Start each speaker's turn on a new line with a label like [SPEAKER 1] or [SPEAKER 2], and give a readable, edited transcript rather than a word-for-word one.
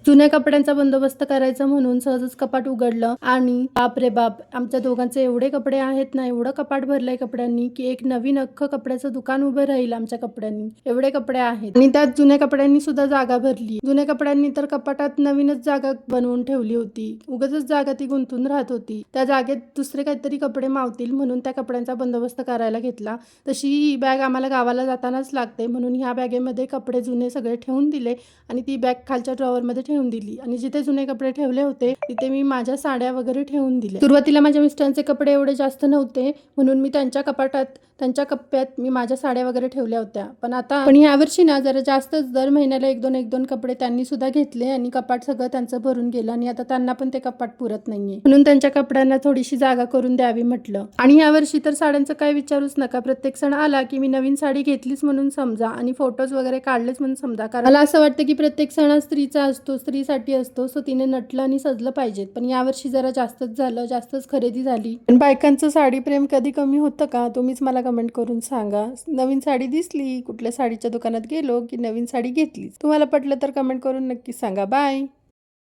[SPEAKER 1] जुन्या कपड्यांचा बंदोबस्त करायचा म्हणून सहजच कपाट उघडलं आणि बाप रे बाप, आमच्या दोघांचे एवढे कपडे आहेत ना, एवढं कपाट भरलंय कपड्यांनी की एक नवीन अख्खं कपड्याचं दुकान उभं राहील आमच्या कपड्यांनी, एवढे कपडे आहेत. आणि त्यात जुन्या कपड्यांनी सुद्धा जागा भरली. जुन्या कपड्यांनी तर कपाटात नवीनच जागा बनवून ठेवली होती. उगाचच जागा ती गुंतून राहत होती. त्या जागेत दुसरे काहीतरी कपडे मावतील म्हणून त्या कपड्यांचा बंदोबस्त करायला घेतला. तशी ही बॅग आम्हाला गावाला जातानाच लागते म्हणून ह्या बॅगेमध्ये कपडे जुने सगळे ठेवून दिले आणि ती बॅग खालच्या ड्रॉवरमध्ये ठेवून दिली आणि जिथे जुने कपडे ठेवले होते तिथे मी माझ्या साड्या वगैरे ठेवून दिल्या. सुरुवातीला माझ्या मिस्टरांचे कपडे एवढे जास्त नव्हते म्हणून मी त्यांच्या कपाटात, त्यांच्या कप्प्यात मी माझ्या साड्या वगैरे ठेवल्या होत्या. पण यावर्षी ना जरा जास्तच दर महिन्याला एक दोन कपडे त्यांनी सुद्धा घेतले आणि कपाट सगळं त्यांचं भरून गेलं आणि आता त्यांना पण ते कपाट पुरत नाहीये म्हणून त्यांच्या कपड्यांना थोडीशी जागा करून द्यावी म्हटलं. आणि यावर्षी तर साड्यांचं काय विचारूच नका. प्रत्येक सण आला की मी नवीन साडी घेतलीच म्हणून समजा आणि फोटोज वगैरे काढलेच म्हणून समजा. कारण मला असं वाटतं की प्रत्येक सण हा स्त्रीचा असतो, स्त्रीसाठी असतो, सो तिने नटलं आणि सजलं पाहिजेत. पण यावर्षी जरा जास्तच झालं, जास्तच खरेदी झाली. पण बायकांचं साडी प्रेम कधी कमी होतं का? तुम्हीच मला कमेंट करून सांगा. नवीन साडी दिसली, कुठल्या साडीच्या दुकानात गेलो की नवीन साडी घेतलीच. तुम्हाला पटलं तर कमेंट करून नक्की सांगा. बाय.